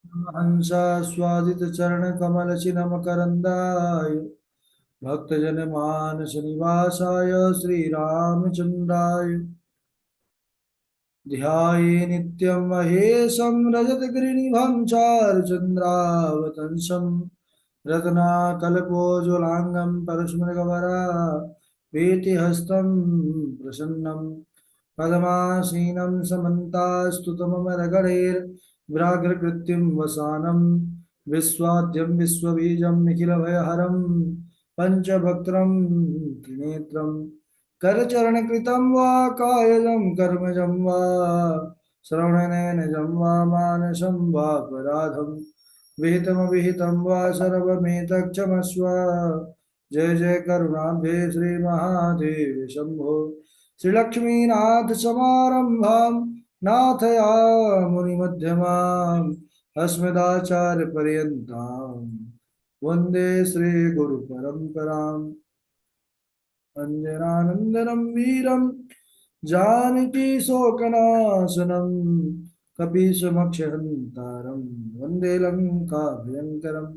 हंस स्वादित चरण कमल चिन्ह करंदाय भक्तजन मानस निवासाय श्री रामचंद्राय ध्याये नित्यं महेशं रजतगिरिनिभं चारुचन्द्रावतंसं रत्नाकल्पोज्ज्वलाङ्गं परस्मृगवरा प्रीतिहस्तं प्रसन्नं पद्मासीनं समन्तास्तुतममरगणैर्व्याघ्रकृत्युं वसानं विश्वाद्यं विश्वबीजं निखिलभयहरं पञ्चभक्त्रं त्रिनेत्रम् करचरणकृतं वा कायजं कर्मजं वा श्रवणनयनजं वा मानसं वापराधं विहितमविहितं वा सर्वमेतक्षमस्व जय जय करुणाब्धे श्रीमहादेव शम्भो श्रीलक्ष्मीनाथ समारम्भां नाथयामुनिमध्यमाम् अस्मदाचार्यपर्यन्तां वन्दे श्रीगुरुपरम्पराम् अञ्जनानन्दनं वीरं जानकी शोकनाशनं कपीशमक्षहन्तारं वन्दे लङ्काभयङ्करं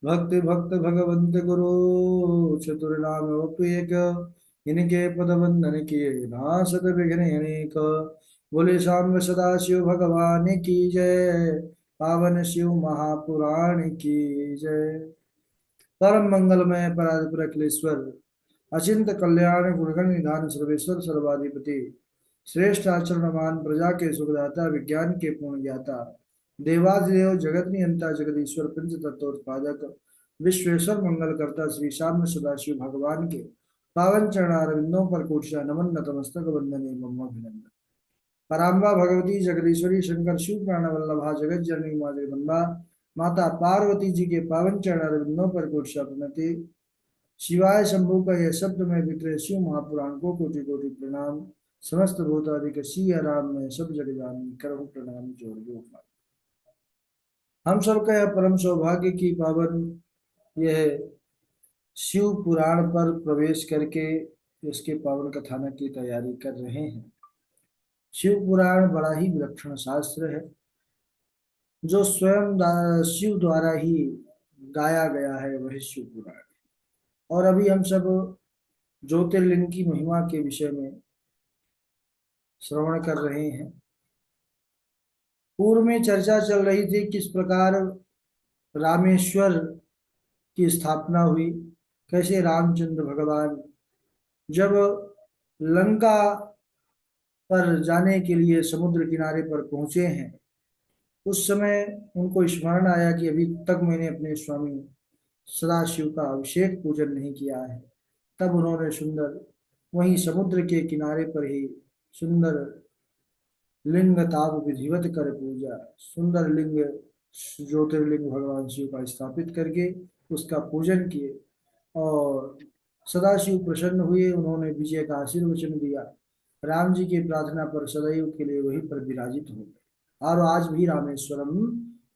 भक्ति भक्त भगवन्त गुरु चतुर्नामोऽप्येक इनके पद वंदन किए नासत विघ्न अनेक बोले शाम सदाशिव भगवान की जय पावन शिव महापुराण की जय परम मंगलमय परात्पर अखिलेश्वर अचिंत कल्याण गुणगण निधान सर्वेश्वर सर्वाधिपति श्रेष्ठ आचरणमान प्रजा के सुखदाता विज्ञान के पूर्ण ज्ञाता देवादिदेव जगत नियंता जगदीश्वर पंच तत्वोत्पादक विश्वेश्वर मंगल करता श्री श्याम सदाशिव भगवान के पावन चरणारविंदों पर कोटिया नमन नतमस्तक वंदने मम अभिनंदन। पराम्बा भगवती जगदीश्वरी शंकर शिव प्राण वल्लभा जगत जननी माँ जगदम्बा माता पार्वती जी के पावन चरणारविंदों पर कोटिया प्रणति। शिवाय शंभु का यह शब्द में विक्रय शिव महापुराण को कोटि कोटि प्रणाम। समस्त भूतादिक सी राम में सब जग जानी करहु प्रणाम जोड़ दो। हम सबका यह परम सौभाग्य की पावन यह शिव पुराण पर प्रवेश करके इसके पावन कथानक की तैयारी कर रहे हैं। शिव पुराण बड़ा ही विलक्षण शास्त्र है जो स्वयं शिव द्वारा ही गाया गया है, वही शिव पुराण। और अभी हम सब ज्योतिर्लिंग की महिमा के विषय में श्रवण कर रहे हैं। पूर्व में चर्चा चल रही थी किस प्रकार रामेश्वर की स्थापना हुई, कैसे रामचंद्र भगवान जब लंका पर जाने के लिए समुद्र किनारे पर पहुंचे हैं उस समय उनको स्मरण आया कि अभी तक मैंने अपने स्वामी सदाशिव का अभिषेक पूजन नहीं किया है। तब उन्होंने सुंदर वहीं समुद्र के किनारे पर ही सुंदर लिंग ताप विधिवत कर पूजा, सुंदर लिंग ज्योतिर्लिंग भगवान शिव का स्थापित करके उसका पूजन किए और सदाशिव प्रसन्न हुए। उन्होंने विजय का आशीर्वचन दिया। राम जी की प्रार्थना पर सदैव के लिए वहीं पर विराजित हो गए और आज भी रामेश्वरम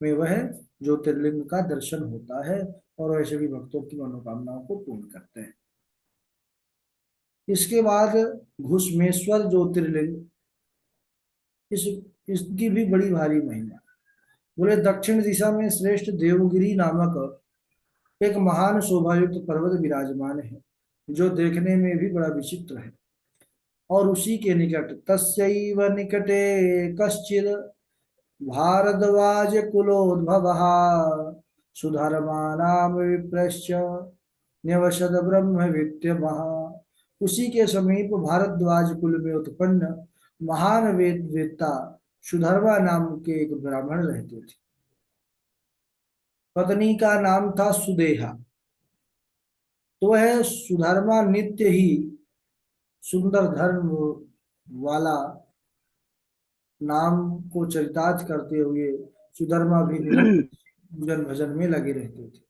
में वह ज्योतिर्लिंग का दर्शन होता है और वैसे भी भक्तों की मनोकामनाओं को पूर्ण करते हैं। इसके बाद घुसमेश्वर ज्योतिर्लिंग, इस इसकी भी बड़ी भारी महिमा। बोले दक्षिण दिशा में श्रेष्ठ देवगिरी नामक एक महान शोभायुक्त पर्वत विराजमान है जो देखने में भी बड़ा विचित्र है। और उसी के निकट तस्यैव निकटे कश्चिद भारद्वाज कुलोद्भवः सुधर्मा नाम विप्रश्च न्यवसद ब्रह्म विद्यमः। उसी के समीप भारद्वाज कुल में उत्पन्न महान वेदवेत्ता सुधर्मा नाम के एक ब्राह्मण रहते थे। पत्नी का नाम था सुदेहा। तो वह सुधर्मा नित्य ही सुंदर धर्म वाला नाम को चरितार्थ करते हुए सुधर्मा भी निरंतर पूजन भजन में लगे रहते थे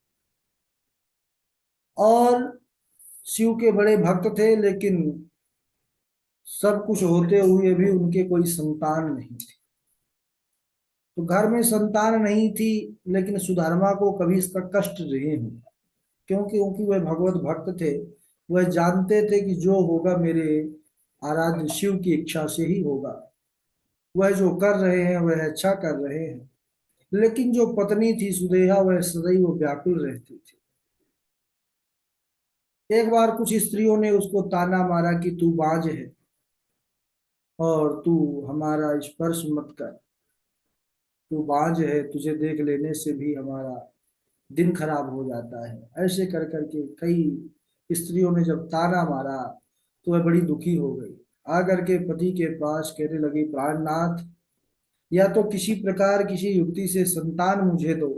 और शिव के बड़े भक्त थे, लेकिन सब कुछ होते हुए भी उनके कोई संतान नहीं थी। तो घर में संतान नहीं थी, लेकिन सुधर्मा को कभी इसका कष्ट नहीं हुआ क्योंकि वह भगवत भक्त थे। वह जानते थे कि जो होगा मेरे आराध्य शिव की इच्छा से ही होगा। वह जो कर रहे हैं वह अच्छा कर रहे हैं। लेकिन जो पत्नी थी सुदेहा वह सदैव व्याकुल रहती थी। एक बार कुछ स्त्रियों ने उसको ताना मारा कि तू बांझ है और तू हमारा स्पर्श मत कर, तू बांझ है, तुझे देख लेने से भी हमारा दिन खराब हो जाता है। ऐसे कर करके कई स्त्रियों ने जब ताना मारा तो वह बड़ी दुखी हो गई। आकर के पति के पास कहने लगी, प्राणनाथ, या तो किसी प्रकार किसी युक्ति से संतान मुझे दो,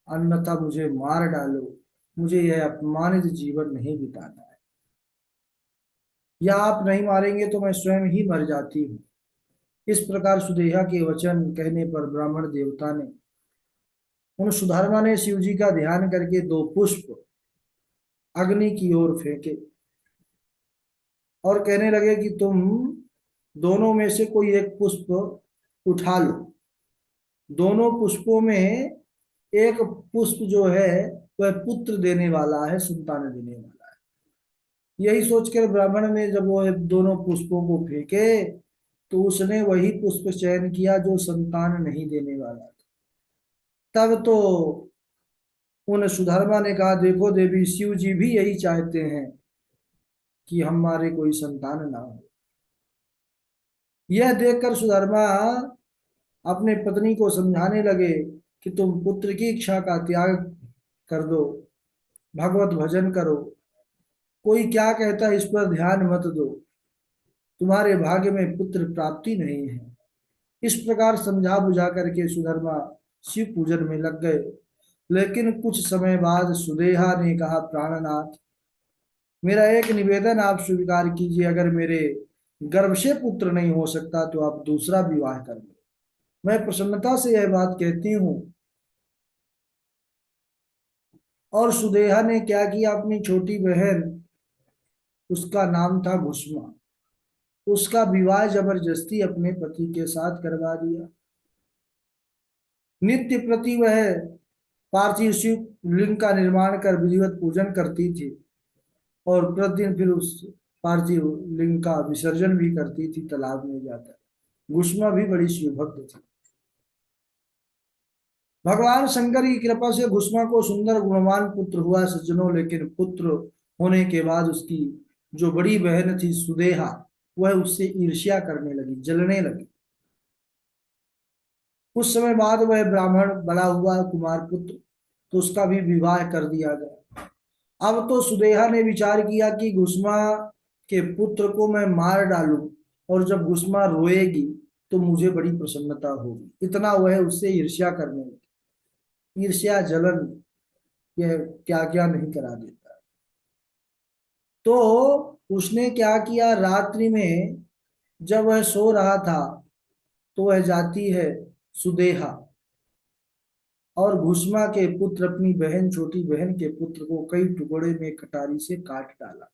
अन्यथा मुझे मार डालो, मुझे यह अपमानित जीवन नहीं बिताना है। या आप नहीं मारेंगे तो मैं स्वयं ही मर जाती हूँ। इस प्रकार सुदेहा के वचन कहने पर ब्राह्मण देवता ने, उन सुधर्मा ने शिव जी का ध्यान करके दो पुष्प अग्नि की ओर फेंके और कहने लगे कि तुम दोनों में से कोई एक पुष्प उठा लो। दोनों पुष्पों में एक पुष्प जो है वह पुत्र देने वाला है, संतान देने वाला है। यही सोचकर ब्राह्मण ने जब वो दोनों पुष्पों को फेंके तो उसने वही पुष्प चयन किया जो संतान नहीं देने वाला था। तब तो उन सुधर्मा ने कहा, देखो देवी, शिव जी भी यही चाहते हैं कि हमारे कोई संतान ना हो। यह देखकर सुधर्मा अपने पत्नी को समझाने लगे कि तुम पुत्र की इच्छा का त्याग कर दो, भगवत भजन करो, कोई क्या कहता है इस पर ध्यान मत दो, तुम्हारे भाग्य में पुत्र प्राप्ति नहीं है। इस प्रकार समझा बुझा करके सुधर्मा शिव पूजन में लग गए। लेकिन कुछ समय बाद सुदेहा ने कहा, प्राणनाथ, मेरा एक निवेदन आप स्वीकार कीजिए, अगर मेरे गर्भ से पुत्र नहीं हो सकता तो आप दूसरा विवाह कर लो। मैं प्रसन्नता से यह बात कहती हूँ। और सुदेहा ने क्या किया, अपनी छोटी बहन, उसका नाम था भुष्मा, उसका विवाह जबरदस्ती अपने पति के साथ करवा दिया। नित्य प्रति वह पार्थिव शिव लिंग का निर्माण कर विधिवत पूजन करती थी और प्रतिदिन फिर उस पार्थिव लिंग का विसर्जन भी करती थी तालाब में जाकर। भुष्मा भी बड़ी शिव भक्त थी। भगवान शंकर की कृपा से भुष्मा को सुंदर गुणवान पुत्र हुआ सज्जनों। लेकिन पुत्र होने के बाद उसकी जो बड़ी बहन थी सुदेहा, वह उससे ईर्ष्या करने लगी, जलने लगी। कुछ समय बाद वह ब्राह्मण बड़ा हुआ कुमार पुत्र, तो उसका भी विवाह कर दिया गया। अब तो सुदेहा ने विचार किया कि घुष्मा के पुत्र को मैं मार डालूं और जब घुष्मा रोएगी तो मुझे बड़ी प्रसन्नता होगी। इतना वह उससे ईर्ष्या करने लगी। ईर्ष्या, जलन, यह क्या क्या नहीं करा देता। तो उसने क्या किया, रात्रि में जब वह सो रहा था तो वह जाती है सुदेहा और भुष्मा के पुत्र, अपनी बहन, छोटी बहन के पुत्र को कई टुकड़े में कटारी से काट डाला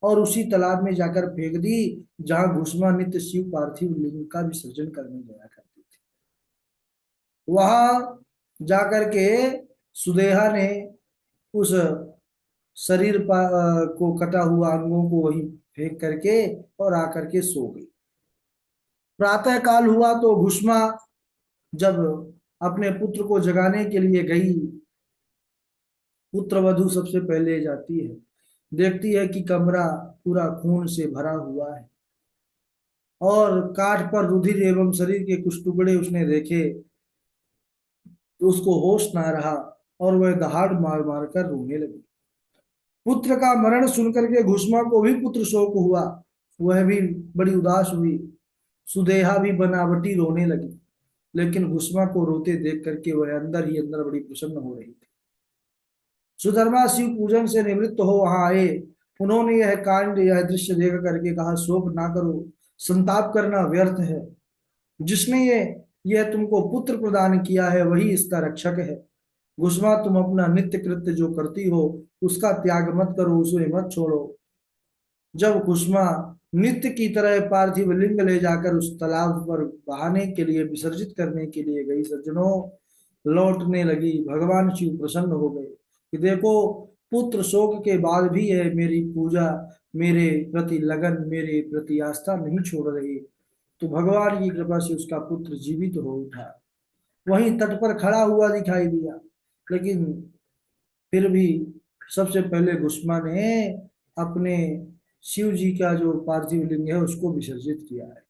और उसी तालाब में जाकर फेंक दी जहां भुष्मा नित्य शिव पार्थिव लिंग का विसर्जन करने जाया करती थी। वहां जाकर के सुदेहा ने उस को कटा हुआ अंगों को वहीं फेंक करके और आकर के सो गई। प्रातः काल हुआ तो भुष्मा जब अपने पुत्र को जगाने के लिए गई, पुत्र वधू सबसे पहले जाती है, देखती है कि कमरा पूरा खून से भरा हुआ है और काठ पर रुधिर एवं शरीर के कुछ टुकड़े उसने देखे तो उसको होश ना रहा और वह दहाड़ मार मार कर रोने लगी। पुत्र का मरण सुनकर के घुष्मा को भी पुत्र शोक हुआ, वह भी बड़ी उदास हुई। सुदेहा भी बनावटी रोने लगी, लेकिन घुष्मा को रोते देख करके वह अंदर ही अंदर बड़ी प्रसन्न हो रही थी। सुधर्मा शिव पूजन से निवृत्त हो वहां आए। उन्होंने यह कांड, यह दृश्य देख करके कहा, शोक ना करो, संताप करना व्यर्थ है। जिसने यह तुमको पुत्र प्रदान किया है वही इसका रक्षक है। घुष्मा, तुम अपना नित्य कृत्य जो करती हो उसका त्याग मत करो, उसे मत छोड़ो। जब घुष्मा नित्य की तरह पार्थिव लिंग ले जाकर उस तालाब पर बहाने के लिए, विसर्जित करने के लिए गई, सज्जनों, लौटने लगी, भगवान शिव प्रसन्न हो गए कि देखो, पुत्र शोक के बाद भी है मेरी पूजा, मेरे प्रति लगन, मेरे प्रति आस्था नहीं छोड़ रही। तो भगवान की कृपा से उसका पुत्र जीवित हो उठा। वहीं तट पर खड़ा हुआ दिखाई दिया। लेकिन फिर भी सबसे पहले गुस्मा ने अपने शिव जी का जो पार्थिव लिंग है उसको विसर्जित किया है।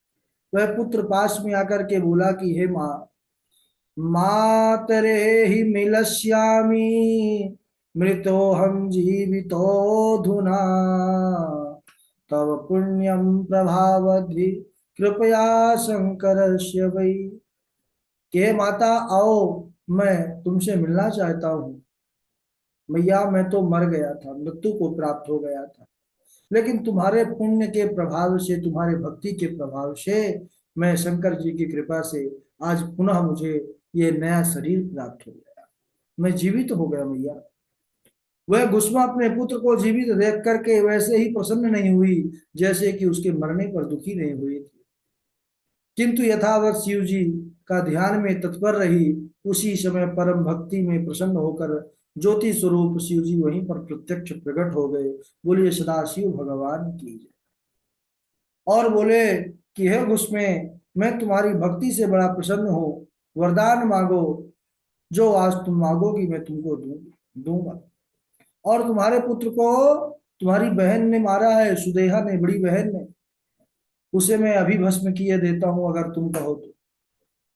वह पुत्र पास में आकर के बोला कि हे माँ, मातरे ही मिलस्यामि मृतो हम जीवितोऽधुना तव पुण्यम प्रभावधि कृपया शंकरस्य वै। कि हे माता आओ, मैं तुमसे मिलना चाहता हूँ। मैया मैं तो मर गया था, मृत्यु को प्राप्त हो गया था, लेकिन तुम्हारे पुण्य के प्रभाव से, तुम्हारे भक्ति के प्रभाव से मैं शंकर जी की कृपा से आज पुनः मुझे ये नया शरीर प्राप्त हो गया, मैं जीवित हो गया मैया। वह गुस्मा अपने पुत्र को जीवित देख करके वैसे ही प्रसन्न नहीं हुई जैसे कि उसके मरने पर दुखी नहीं हुई थी, किंतु यथावत शिव जी का ध्यान में तत्पर रही। उसी समय परम भक्ति में प्रसन्न होकर ज्योति स्वरूप शिव जी वहीं पर प्रत्यक्ष प्रकट हो गए। बोलिए सदा शिव भगवान की जय। और बोले कि हे गुस्मे, मैं तुम्हारी भक्ति से बड़ा प्रसन्न हूँ, वरदान मांगो, जो आज तुम मांगोगी मैं तुमको दूंगा। और तुम्हारे पुत्र को तुम्हारी बहन ने मारा है, सुदेहा ने, बड़ी बहन ने, उसे मैं अभी भस्म किए देता हूं अगर तुम कहो तो।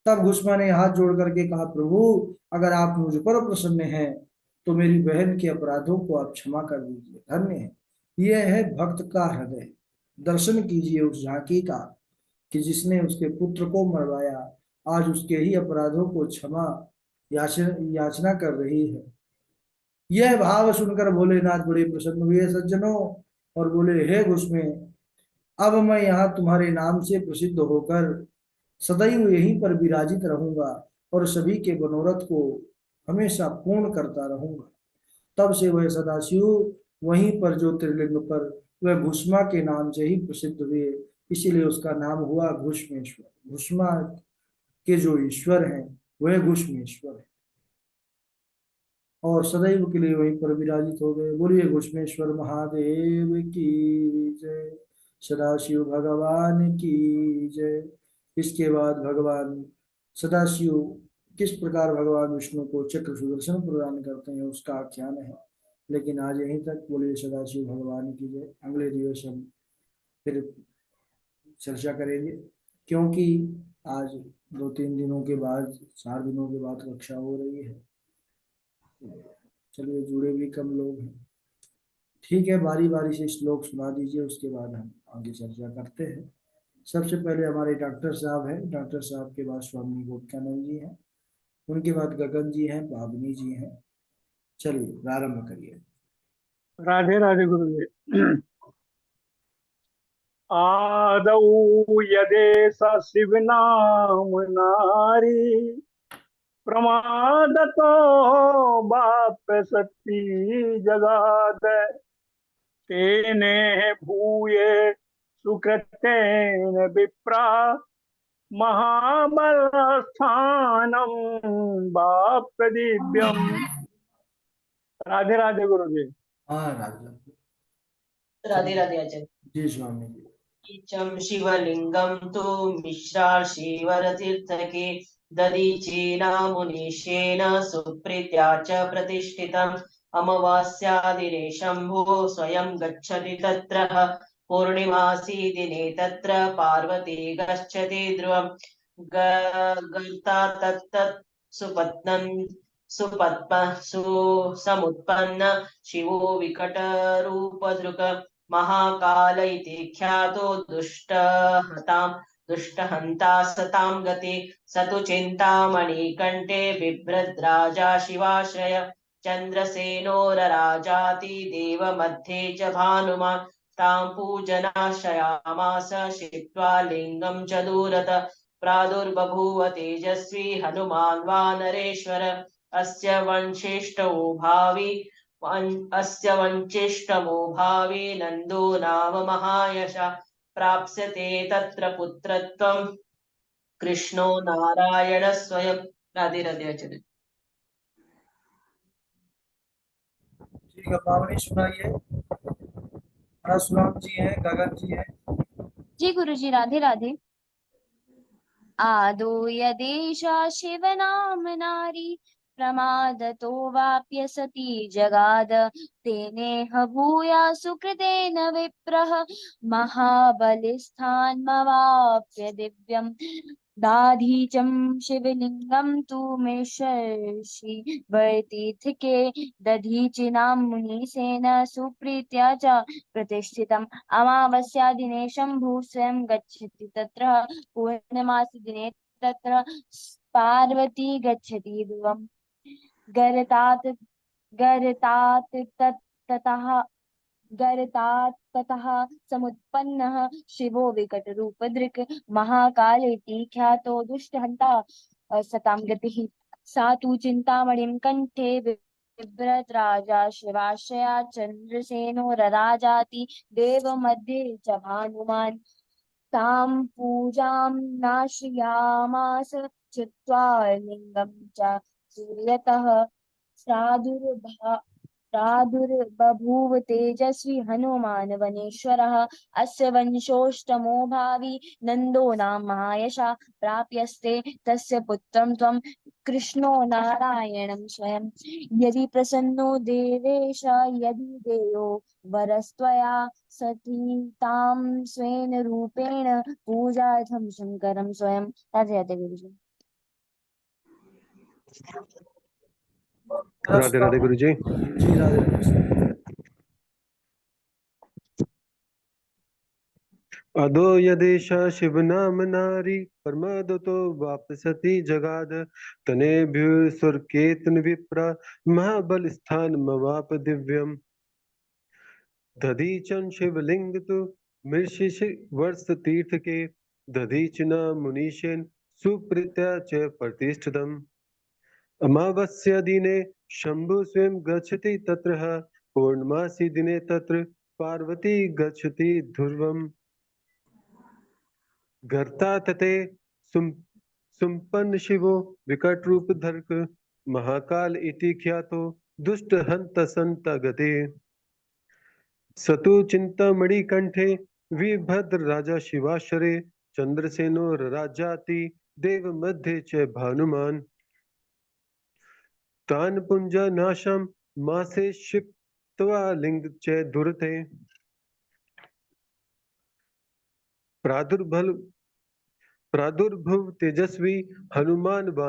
तब घुष्मा ने हाथ जोड़ करके कहा, प्रभु अगर आप मुझ पर प्रसन्न हैं तो मेरी बहन के अपराधों को आप क्षमा कर दीजिए, धन्य है। यह है भक्त का हृदय। दर्शन कीजिए उस झांकी का कि जिसने उसके पुत्र को मरवाया, आज उसके ही अपराधों को क्षमा याचना कर रही है। यह भाव सुनकर भोलेनाथ बड़े प्रसन्न हुए सज्जनों, और बोले, हे घुष्मे, अब मैं यहाँ तुम्हारे नाम से प्रसिद्ध होकर सदैव यहीं पर विराजित रहूंगा और सभी के मनोरथ को हमेशा पूर्ण करता रहूंगा। तब से वह सदाशिव वहीं पर ज्योतिर्लिंग पर वह घुष्मा के नाम से ही प्रसिद्ध हुए, इसीलिए उसका नाम हुआ घुष्मेश्वर। घुष्मा के जो ईश्वर हैं वह घुष्मेश्वर है, और सदैव के लिए वहीं पर विराजित हो गए। बोलिए घुष्मेश्वर महादेव की जय, सदाशिव भगवान की जय। इसके बाद भगवान सदाशिव किस प्रकार भगवान विष्णु को चक्र सुदर्शन प्रदान करते हैं उसका आख्यान है, लेकिन आज यहीं तक। बोलिए सदाशिव भगवान की जय। अगले दिवस हम फिर चर्चा करेंगे, क्योंकि आज 2-3 दिनों के बाद, 4 दिनों के बाद कक्षा हो रही है। चलिए, जुड़े भी कम लोग हैं। ठीक है, बारी बारी से श्लोक सुना दीजिए, उसके बाद हम आगे चर्चा करते हैं। सबसे पहले हमारे डॉक्टर साहब हैं, डॉक्टर साहब के बाद स्वामी विवेकानंद जी हैं, उनके बाद गगन जी हैं, भावनी जी हैं। चलिए प्रारंभ करिए। राधे राधे गुरु जी। आदौ यदेश शिवनाम नारी प्रमादतो बाप्य सती जगाद तेने भूये सुकृतेन विप्रा महाबलस्थानम बाप्य दिव्यम। राधे राधे गुरु जी। हाँ राजा, राधे राधे आचार्य जी स्वामी जी। ईचम शिवलिंगम तो मिश्रा श्रीवरतीर्थके ददीचेन मुनीशेन सुप्रीत्या च प्रतिष्ठितम् अमावास्यादिने शम्भो स्वयं गच्छति तत्र पूर्णिमासी दिने तत्र पार्वती गच्छति ध्रुवम् गर्ता तत्तत् सुपत्नम् सुपद्म सुसमुत्पन्न शिवो विकटरूपधृक् महाकाल इति ख्यातो दुष्टहन्ता सतां गति स तु चिन्तामणिकण्ठे बिभ्रद्राजा शिवाश्रय चन्द्रसेनोरराजाति देवमध्ये च भानुमान् तां पूजनाश्रयामास शित्वा लिङ्गं च दूरत प्रादुर्बभूव तेजस्वी हनुमान् वानरेश्वर अस्य वंशिष्ठो भावी अस्य वंचिष्टमो भावी नन्दो नाम महायशः प्राप्स्यते तत्र पुत्रत्वं कृष्णो नारायण स्वयं। राधे राधे आचार्य। ठीक है, पावनी सुनाइए। परशुराम जी हैं, गगन जी हैं। जी गुरु जी, राधे राधे। आदौ यदेषा शिवनाम नारी प्रमादतो वाप्य सती जगाद तेनेह भूया सुकृतेन विप्रः महाबलिस्थानमवाप्य दिव्यम् दाधीचं शिवलिंगं तु मेषर्षि वैतीर्थिके दधीचिनां मुनिसेन सुप्रीत्या च प्रतिष्ठितम् अमावास्यादिने शम्भुः स्वयं गच्छति तत्र पूर्णमासी दिने तत्र पार्वती गच्छति ध्रुवम् गर्तात् गर्तात् ततः गर्तात् ततः समुत्पन्नः शिवो विकटरूपधृक् महाकालेति ख्यातो दुष्टहन्ता सतां गतिः सा तु चिन्तामणिं कण्ठे बिभ्रत् राजा शिवाश्रया चन्द्रसेनो रराजाति देवमध्ये च भानुमान् तां पूजां नाश्रयामास चित्वा लिङ्गं च सूर्यतः प्रादुर्बभूव तेजस्वी हनुमान् वनेश्वरः अस्य वंशोऽष्टमो भावी नन्दो नाम महायशा प्राप्यस्ते तस्य पुत्रं त्वं कृष्णो नारायणं स्वयं यदि प्रसन्नो देवेश यदि देयो वरस्त्वया सती तां स्वेन रूपेण पूजार्थं शङ्करं स्वयं राधे गुरुजी। राधे राधे गुरु जी। जी राधे राधे। अदो यदेश शिव नाम नारी प्रमादतो वापसति जगाद तनेभ्यो सुरकेतन विप्र महाबल स्थान मवाप दिव्यम दधीचन शिवलिंग तु मृषिष वर्ष तीर्थ के दधीचना मुनीशेन सुप्रीत्या च प्रतिष्ठितम् अमावस्या दिने शंभु स्वयं गच्छति तत्र पूर्णमासी दिने तत्र पार्वती गच्छति ध्रुवम् गर्ता तते सुम्पन्न शिवो विकट रूप धर्क महाकाल इति ख्यातो दुष्ट हंत संत गते सतु चिंतामणि कंठे वीरभद्र राजा शिवाश्रय चंद्रसेनो राजाति देव मध्ये च भानुमान तान पुंजा नाशम मासे क्षिप्त्वा लिंग च दुरते प्रादुर्भव तेजस्वी हनुमान